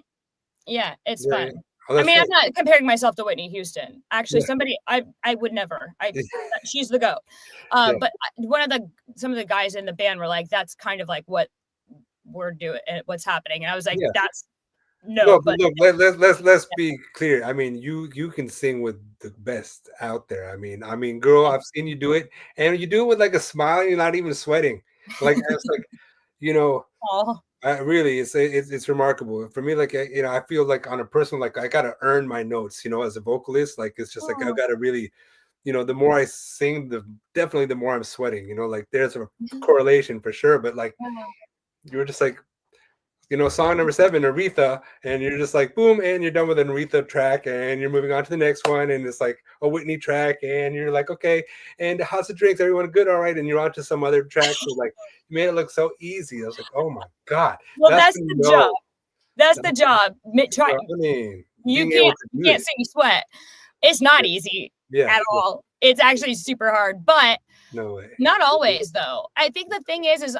Speaker 1: Yeah, it's fun.
Speaker 2: Yeah. Oh,
Speaker 1: I mean, I'm not comparing myself to Whitney Houston. Actually, somebody I would never. She's the GOAT. But some of the guys in the band were like, that's kind of like what we're doing, what's happening. And I was like, that's
Speaker 2: look, let's be clear. I mean, you can sing with the best out there. I mean, girl, I've seen you do it, and you do it with like a smile. And you're not even sweating. Like it's like, really, it's remarkable for me. Like I feel like on a personal, like I gotta earn my notes. As a vocalist, like it's just like I've got to really, the more I sing, definitely the more I'm sweating. Like there's a correlation for sure. But like you're just like, song number 7, Aretha, and you're just like boom, and you're done with an Aretha track, and you're moving on to the next one, and it's like a Whitney track, and you're like, okay, and how's the drinks? Everyone good? All right, and you're on to some other track. So like you made it look so easy. I was like, oh my god.
Speaker 1: Well, that's the job. That's the job. Try.
Speaker 2: I mean,
Speaker 1: you can't sing sweat. It's not easy at all. It's actually super hard, but
Speaker 2: no way.
Speaker 1: Not always though. I think the thing is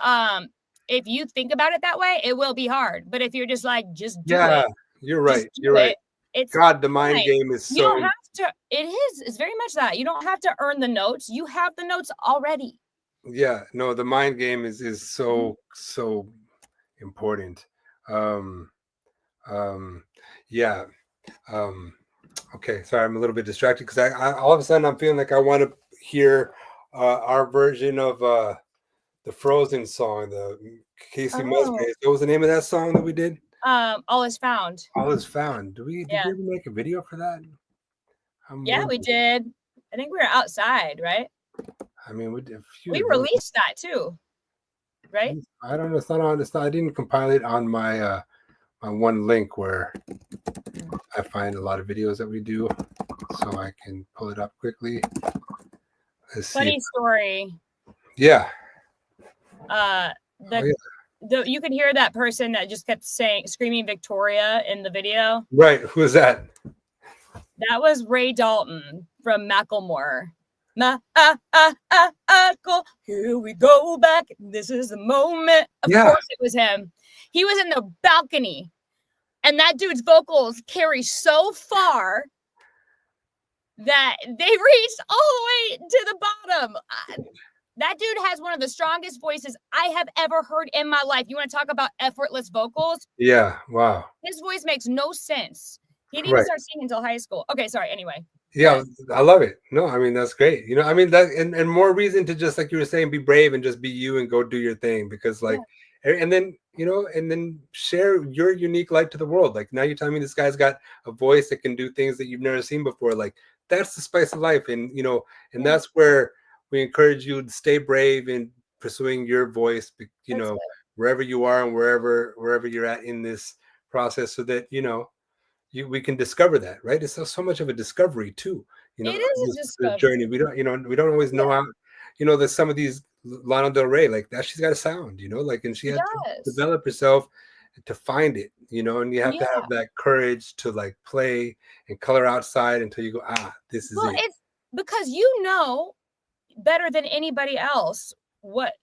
Speaker 1: if you think about it that way, it will be hard. But if you're just like, just do it.
Speaker 2: You're right. You're right.
Speaker 1: It's
Speaker 2: God, the mind game is so.
Speaker 1: You don't have to. It is. It's very much that. You don't have to earn the notes. You have the notes already.
Speaker 2: Yeah. No, the mind game is so important. Yeah. Okay. Sorry, I'm a little bit distracted because I all of a sudden I'm feeling like I want to hear our version of the Frozen song, the Casey Musgraves. What was the name of that song that we did?
Speaker 1: All Is Found.
Speaker 2: All Is Found. Did we ever make a video for that?
Speaker 1: We did. I think we were outside, right?
Speaker 2: I mean, we did a few.
Speaker 1: We released that too, right?
Speaker 2: I don't know. It's not on. I didn't compile it on my my one link where I find a lot of videos that we do, so I can pull it up quickly.
Speaker 1: Funny story.
Speaker 2: Yeah.
Speaker 1: You can hear that person that just kept screaming Victoria in the video.
Speaker 2: Right. Who is that?
Speaker 1: That was Ray Dalton from Macklemore. Here we go back. This is the moment. Of course it was him. He was in the balcony. And that dude's vocals carry so far that they reached all the way to the bottom. That dude has one of the strongest voices I have ever heard in my life. You want to talk about effortless vocals?
Speaker 2: Yeah. Wow.
Speaker 1: His voice makes no sense. He didn't even start singing until high school. Okay, sorry. Anyway.
Speaker 2: Yeah, I love it. No, I mean, that's great. I mean, that and more reason to just, like you were saying, be brave and just be you and go do your thing, because like, and then, and then share your unique light to the world. Like now you're telling me this guy's got a voice that can do things that you've never seen before. Like that's the spice of life. And, and that's where we encourage you to stay brave in pursuing your voice, wherever you are and wherever you're at in this process, so that, we can discover that, right? It's so much of a discovery too.
Speaker 1: It is a discovery.
Speaker 2: Journey. We don't always know how, there's some of these Lana Del Rey, like that, she's got a sound, like, and she had to develop herself to find it, and you have to have that courage to like play and color outside until you go, this is it.
Speaker 1: It's because better than anybody else what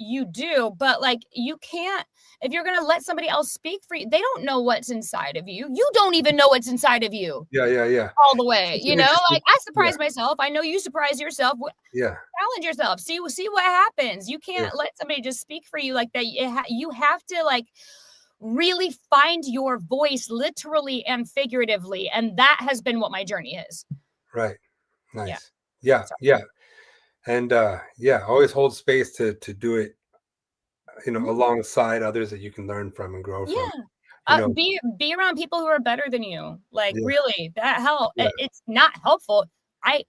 Speaker 1: you do, but like you can't, if you're gonna let somebody else speak for you, they don't know what's inside of you. You don't even know what's inside of you.
Speaker 2: Yeah.
Speaker 1: All the way, like I surprise myself. I know you surprise yourself.
Speaker 2: Yeah.
Speaker 1: Challenge yourself. See what happens. You can't let somebody just speak for you like that. You have to like really find your voice, literally and figuratively, and that has been what my journey is.
Speaker 2: Right. Nice. Yeah. And always hold space to do it, alongside others that you can learn from and grow from.
Speaker 1: Be around people who are better than you. Like really, that help. It's not helpful. I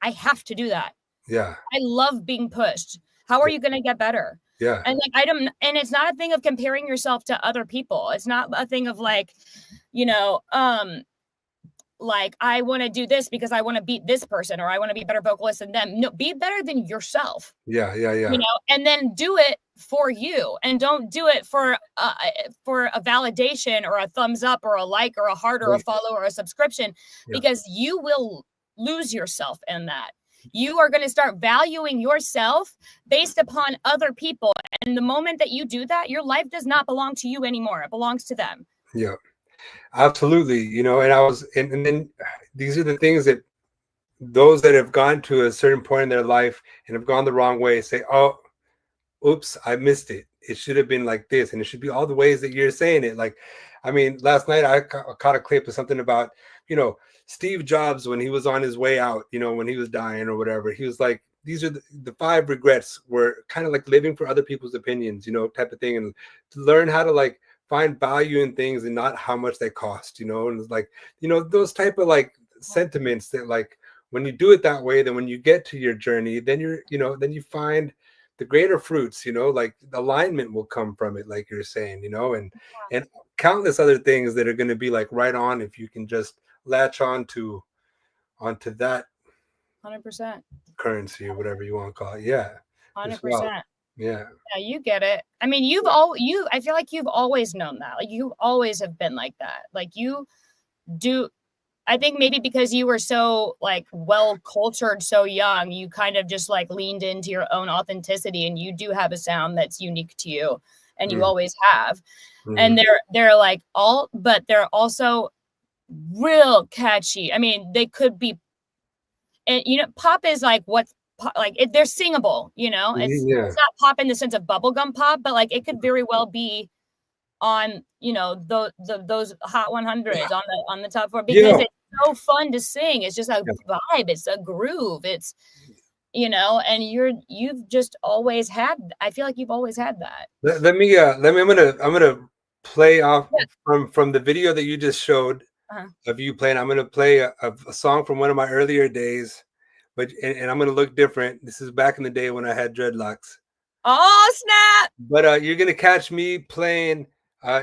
Speaker 1: have to do that.
Speaker 2: Yeah.
Speaker 1: I love being pushed. How are you going to get better?
Speaker 2: Yeah.
Speaker 1: And like and it's not a thing of comparing yourself to other people. It's not a thing of like, you know, like I want to do this because I want to beat this person, or I want to be a better vocalist than them. No, be better than yourself.
Speaker 2: Yeah.
Speaker 1: You know, and then do it for you, and don't do it for a validation or a thumbs up or a like or a heart or a follow or a subscription, because you will lose yourself in that. You are going to start valuing yourself based upon other people. And the moment that you do that, your life does not belong to you anymore. It belongs to them.
Speaker 2: Yeah, absolutely. You know, and then these are the things that those that have gone to a certain point in their life and have gone the wrong way say, oh, oops, I missed it. It should have been like this. And it should be all the ways that you're saying it. Like, I mean, last night I caught a clip of something about, you know, Steve Jobs when he was on his way out, you know, when he was dying or whatever. He was like, these are the 5 regrets were kind of like living for other people's opinions, you know, type of thing. And to learn how to like find value in things and not how much they cost, you know, and it's like, you know, those type of like sentiments that like when you do it that way, then when you get to your journey, then you're, you know, then you find the greater fruits, you know, like the alignment will come from it, like you're saying, you know, and countless other things that are going to be like right on if you can just latch onto that
Speaker 1: 100%
Speaker 2: currency or whatever you want to call it. Yeah.
Speaker 1: 100%.
Speaker 2: Yeah.
Speaker 1: Yeah, you get it. I mean, I feel like you've always known that. Like you always have been like that. Like you do. I think maybe because you were so like well cultured so young, you kind of just like leaned into your own authenticity, and you do have a sound that's unique to you, and you always have. And they're like but they're also real catchy. I mean, they could be, and you know, pop is like they're singable, you know. It's not pop in the sense of bubblegum pop, but like it could very well be on, you know, those hot 100s on the top 4, because it's so fun to sing. It's just a vibe, it's a groove, it's, you know, and you've just always had, I feel like you've always had that.
Speaker 2: Let me I'm gonna play off from the video that you just showed of you playing. I'm gonna play a song from one of my earlier days, but and I'm gonna look different. This is back in the day when I had dreadlocks.
Speaker 1: Oh snap!
Speaker 2: But you're gonna catch me playing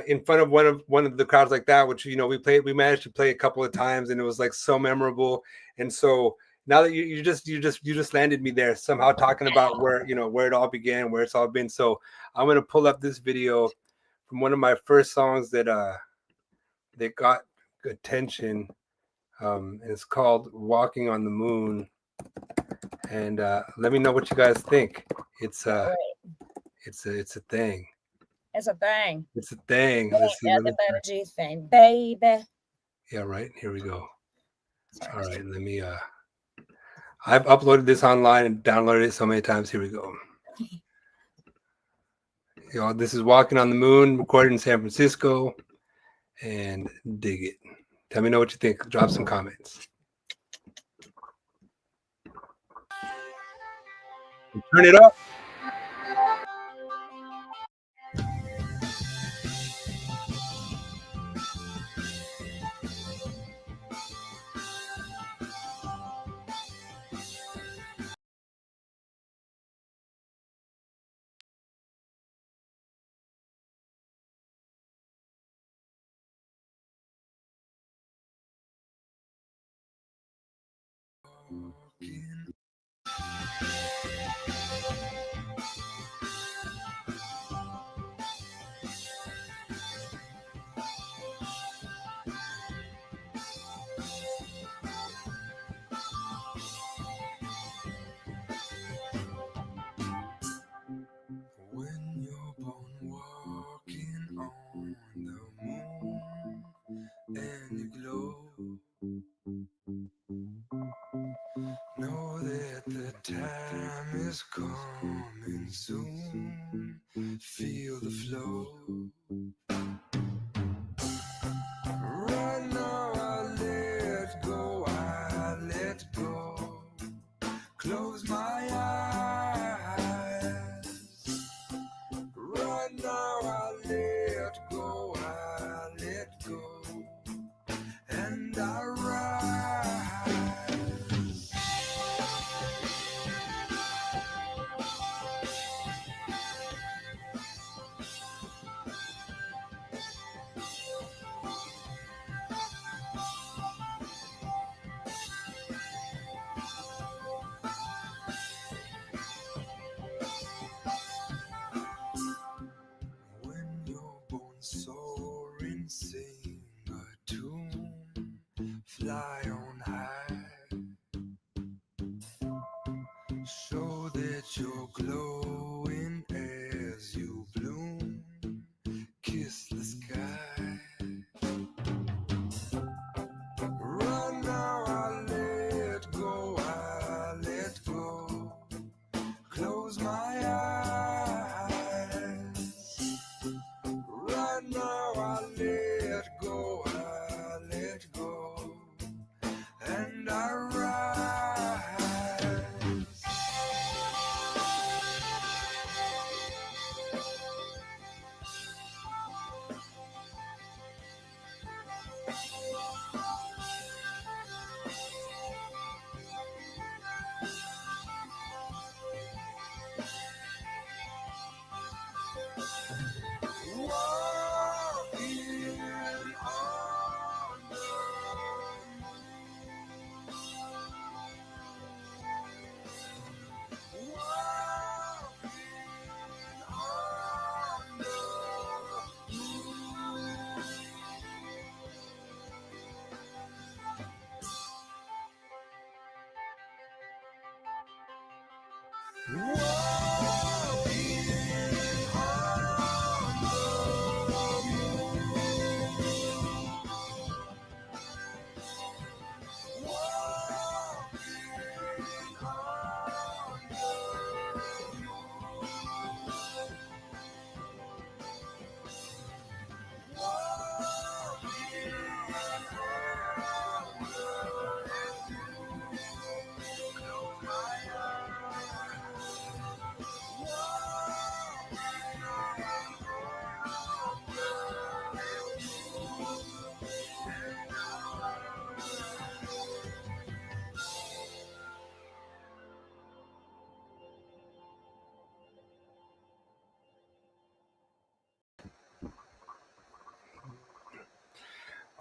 Speaker 2: in front of one of the crowds like that, which, you know, we managed to play a couple of times, and it was like so memorable. And so now that you just landed me there somehow, talking about where, you know, where it all began, where it's all been. So I'm gonna pull up this video from one of my first songs that got attention. And it's called "Walking on the Moon." And let me know what you guys think. It's a thing.
Speaker 1: It's a thing.
Speaker 2: It's a thing.
Speaker 1: The energy thing, baby.
Speaker 2: Yeah, right. Here we go. All right, let me I've uploaded this online and downloaded it so many times. Here we go. You know, this is "Walking on the Moon," recorded in San Francisco, and dig it. Tell me know what you think. Drop some comments. Turn it up. When you're born walking on the moon and you glow, know that the time is coming soon. Feel the flow. Right now I let go, I let go. Close my eyes. Right now I let go, and I rise.
Speaker 3: fly on high, so that you're glowing as you bloom. Kiss the sky. Right now I let go, I let go. Close my eyes. Right now I let go, and I rise. Walking on the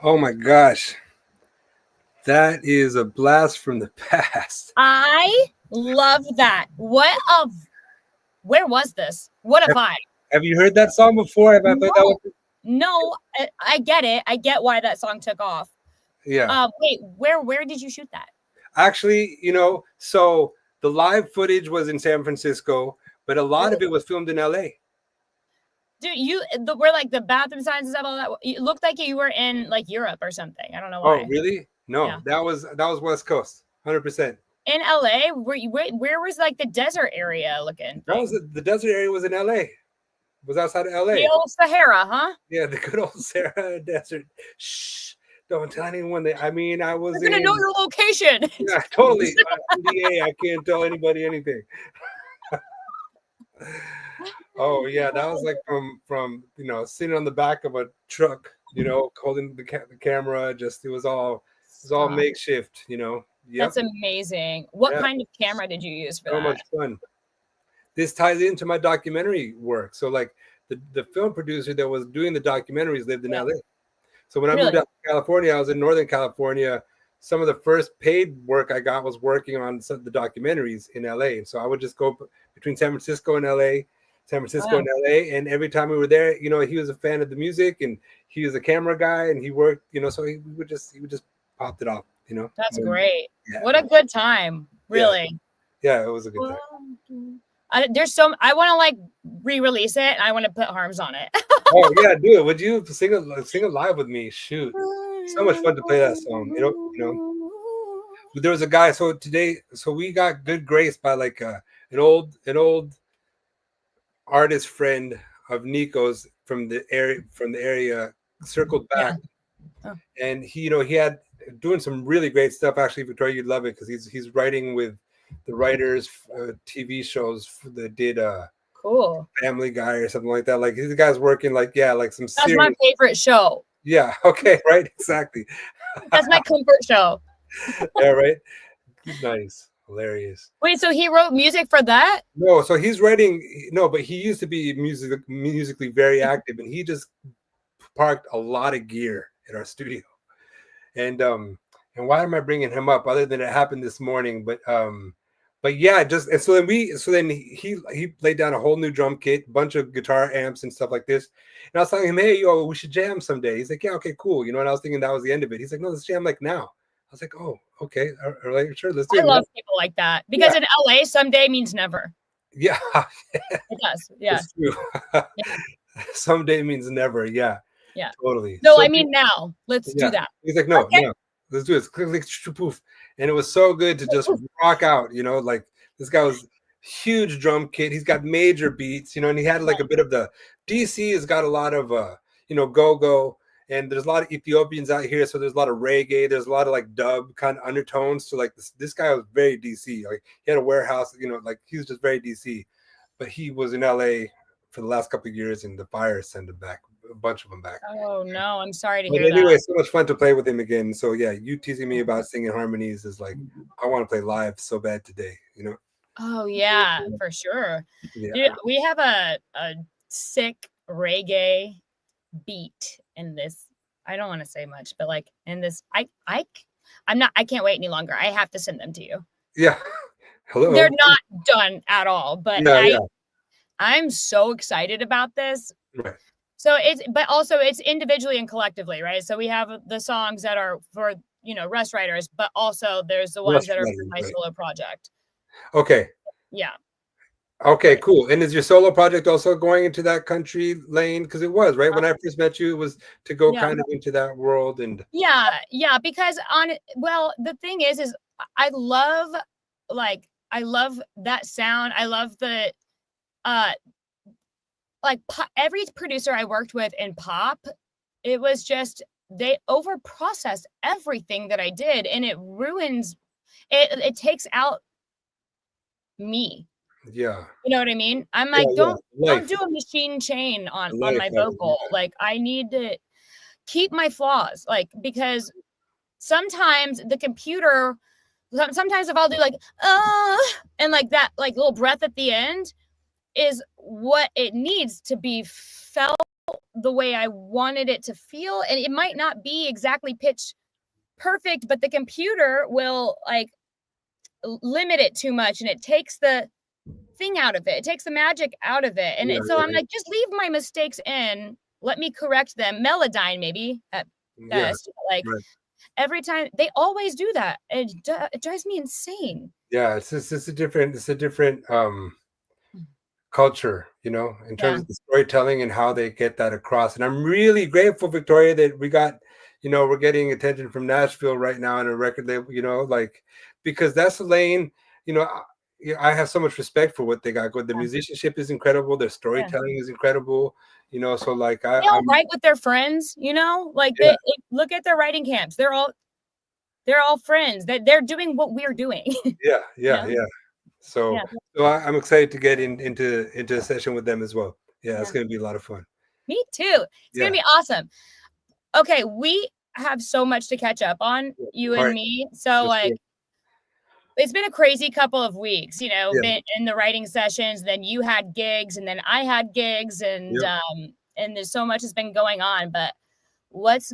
Speaker 2: Oh my gosh. That is a blast from the past.
Speaker 1: I love that. Where was this? What a vibe.
Speaker 2: Have you heard that song before?
Speaker 1: No, I get it. I get why that song took off.
Speaker 2: Yeah.
Speaker 1: Wait, where did you shoot that?
Speaker 2: Actually, so the live footage was in San Francisco, but a lot of it was filmed in LA.
Speaker 1: Dude, where like the bathroom signs and stuff, all that, it looked like you were in like Europe or something. I don't know why.
Speaker 2: Oh, really? No, yeah. that was West Coast, 100%.
Speaker 1: In LA, where was like the desert area looking?
Speaker 2: That was the desert area was in LA. It was outside of LA.
Speaker 1: The old Sahara, huh?
Speaker 2: Yeah, the good old Sahara Desert. Shh. Don't tell anyone that. I mean, I was.
Speaker 1: They're gonna know your location.
Speaker 2: Yeah, totally. NDA. I can't tell anybody anything. Oh yeah, that was like from sitting on the back of a truck, holding the camera. Just it was all makeshift, Yep.
Speaker 1: That's amazing. What kind of camera did you use for that?
Speaker 2: So much fun. This ties into my documentary work. So like the film producer that was doing the documentaries lived in LA. So when I moved out to California, I was in Northern California. Some of the first paid work I got was working on some of the documentaries in LA. And so I would just go between San Francisco and LA, and LA. And every time we were there, he was a fan of the music and he was a camera guy and he worked, so he would just popped it off,
Speaker 1: That's great. Yeah. What a good time. Really.
Speaker 2: Yeah, it was a good time.
Speaker 1: I want to like re-release it and I want to put harms on it.
Speaker 2: Oh yeah, do it. Would you sing it live with me? Shoot. So much fun to play that song. There was a guy. So we got good grace by like an old artist friend of Nico's from the area circled back, and he had doing some really great stuff. Actually, Victoria, you'd love it because he's writing with the writers TV shows that did
Speaker 1: cool
Speaker 2: Family Guy or something like that. Like these guys working like some.
Speaker 1: That's my favorite show.
Speaker 2: Yeah. Okay. Right. Exactly.
Speaker 1: That's my comfort show.
Speaker 2: Yeah. Right. Nice. Hilarious.
Speaker 1: Wait, so he wrote music for that?
Speaker 2: No, so he's writing. No, but he used to be musically very active, and he just parked a lot of gear in our studio. And why am I bringing him up? Other than it happened this morning, but yeah, so then he laid down a whole new drum kit, bunch of guitar amps and stuff like this. And I was telling him, hey, we should jam someday. He's like, yeah, okay, cool. And I was thinking that was the end of it. He's like, no, let's jam like now. was like, oh, okay, all right, sure, let's do
Speaker 1: I
Speaker 2: it.
Speaker 1: love people like that because in LA, someday means never.
Speaker 2: Yeah,
Speaker 1: it does. Yeah,
Speaker 2: it's true. Someday means never. Yeah,
Speaker 1: yeah,
Speaker 2: totally.
Speaker 1: No,
Speaker 2: So
Speaker 1: I mean now. Let's do that.
Speaker 2: He's like, no,
Speaker 1: Okay.
Speaker 2: no, let's do it. Click, poof, and it was so good to just rock out. Like this guy was huge drum kit. He's got major beats, and he had like a bit of the DC has got a lot of go-go, and there's a lot of Ethiopians out here, so there's a lot of reggae. There's a lot of like dub kind of undertones. So like this guy was very DC. Like he had a warehouse, like he was just very DC. But he was in LA for the last couple of years, and the fire sent him back, a bunch of them back.
Speaker 1: Oh no, I'm sorry to
Speaker 2: But
Speaker 1: hear
Speaker 2: anyway,
Speaker 1: that.
Speaker 2: so much fun to play with him again. So yeah, you teasing me about singing harmonies is like, I want to play live so bad today,
Speaker 1: Oh yeah, for sure.
Speaker 2: Yeah.
Speaker 1: Dude, we have a sick reggae beat in this. I don't want to say much, but like in this, I can't wait any longer. I have to send them to you.
Speaker 2: Yeah. Hello.
Speaker 1: They're not done at all, but
Speaker 2: yeah.
Speaker 1: I'm so excited about this.
Speaker 2: Right.
Speaker 1: So but also it's individually and collectively, right? So we have the songs that are for, Rust Writers, but also there's the ones that are for my solo project.
Speaker 2: Okay.
Speaker 1: Yeah.
Speaker 2: Okay, cool. And is your solo project also going into that country lane? Because it was, right? When I first met you, it was to go kind of into that world. And
Speaker 1: yeah, because the thing is I love that sound. I love the every producer I worked with in pop, it was just they over processed everything that I did, and it ruins it takes out me.
Speaker 2: Yeah.
Speaker 1: You know what I mean? I'm like, don't do a machine chain on my vocal. Like I need to keep my flaws, because sometimes the computer, sometimes if I'll do and like that little breath at the end is what it needs to be felt the way I wanted it to feel. And it might not be exactly pitch perfect, but the computer will limit it too much, and it takes the thing out of it. It takes the magic out of it. And so I'm like, just leave my mistakes in. Let me correct them. Melodyne maybe at best. Every time they always do that. It drives me insane.
Speaker 2: Yeah, it's a different culture, in terms of the storytelling and how they get that across. And I'm really grateful, Victoria, that we got, we're getting attention from Nashville right now on a record label, because that's a lane, I have so much respect for what they got going. The musicianship is incredible. Their storytelling is incredible, so they
Speaker 1: all write with their friends, they look at their writing camps. They're all friends. They're doing what we're doing.
Speaker 2: Yeah. So I'm excited to get into a session with them as well. It's going to be a lot of fun.
Speaker 1: Me too. It's going to be awesome. Okay, we have so much to catch up on, you and me. So it's been a crazy couple of weeks, been in the writing sessions. Then you had gigs, and then I had gigs, and there's so much has been going on. But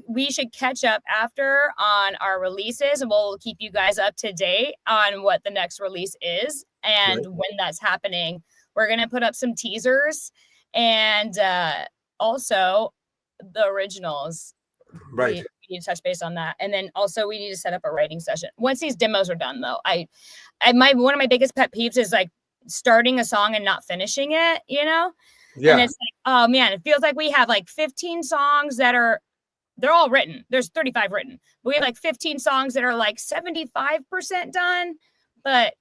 Speaker 1: we should catch up after on our releases, and we'll keep you guys up to date on what the next release is and when that's happening. We're going to put up some teasers and also the originals.
Speaker 2: Right.
Speaker 1: We need to touch base on that. And then also we need to set up a writing session. Once these demos are done though, one of my biggest pet peeves is starting a song and not finishing it, Yeah. And it's oh man, it feels like we have 15 songs that they're all written. There's 35 written. But we have 15 songs that are 75% done. But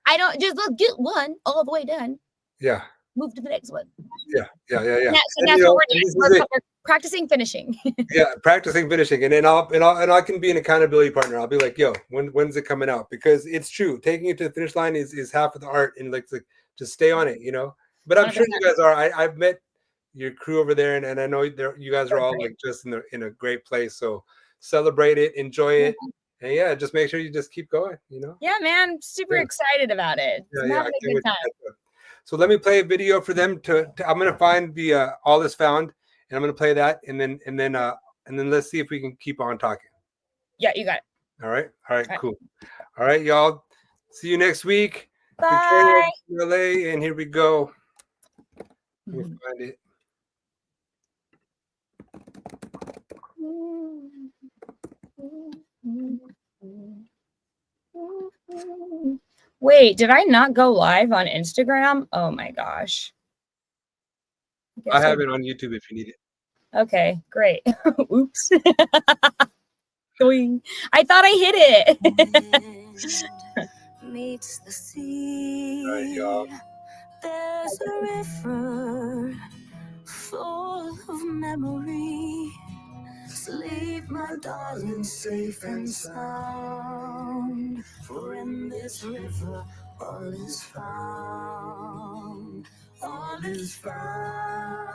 Speaker 1: let's get one all the way done.
Speaker 2: Yeah.
Speaker 1: Move to the next one.
Speaker 2: Yeah.
Speaker 1: So that's what we're doing. We're practicing finishing.
Speaker 2: Practicing finishing. And then I can be an accountability partner. I'll be like, yo, when's it coming out? Because it's true. Taking it to the finish line is half of the art, and just stay on it, But I'm sure you guys are. I've met your crew over there, and I know you guys are all just in a great place. So celebrate it, enjoy it, and just make sure you just keep going.
Speaker 1: Yeah, man, super excited about it. I'm having a good time.
Speaker 2: So let me play a video for them. I'm gonna find the All Is Found, and I'm gonna play that, and then let's see if we can keep on talking.
Speaker 1: Yeah, you got it.
Speaker 2: All right, cool. All right, y'all. See you next week.
Speaker 1: Bye.
Speaker 2: Victoria, LA, and here we go. Let me find it.
Speaker 1: Wait, did I not go live on Instagram? Oh my gosh.
Speaker 2: I have it on YouTube if you need it.
Speaker 1: Okay, great. Oops. I thought I hit it.
Speaker 3: Meets the sea.
Speaker 2: All right, y'all.
Speaker 3: There's a river full of memory. Sleep, my darling, safe and sound. For in this river all is found. All is found.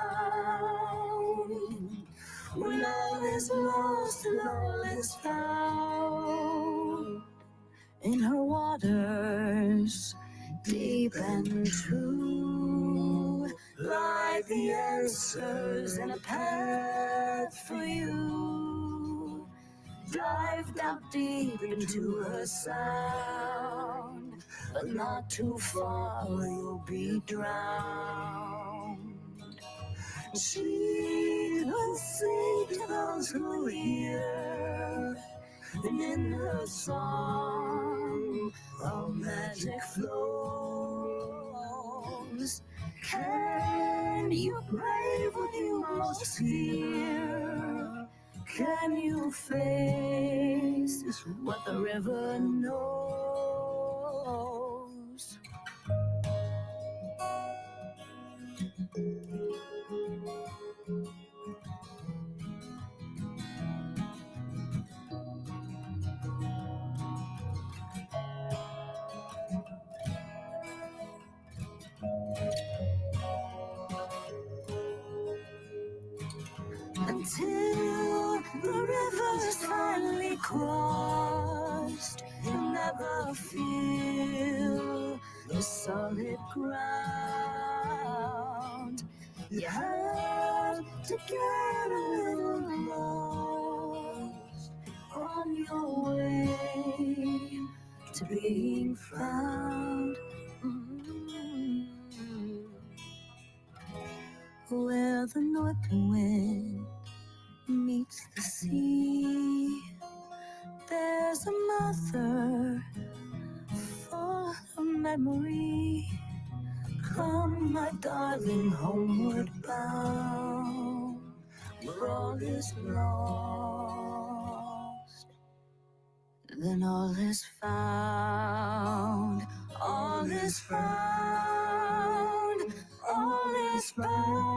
Speaker 3: When all is lost and all is found. In her waters, deep and true, lie the answers and a path for you. Dive down deep into her sound, but not too far or you'll be drowned. She will sing to those who hear, and in her song a magic flows. Can you brave what you most fear? Can you face what the river knows? Until the river's finally crossed, you'll never feel the solid ground. You have to get a little lost on your way to being found. Where the north wind meets the sea, there's a mother full of memory. Come, my darling, homeward bound, where all is lost, then all is found. All is found. All is found.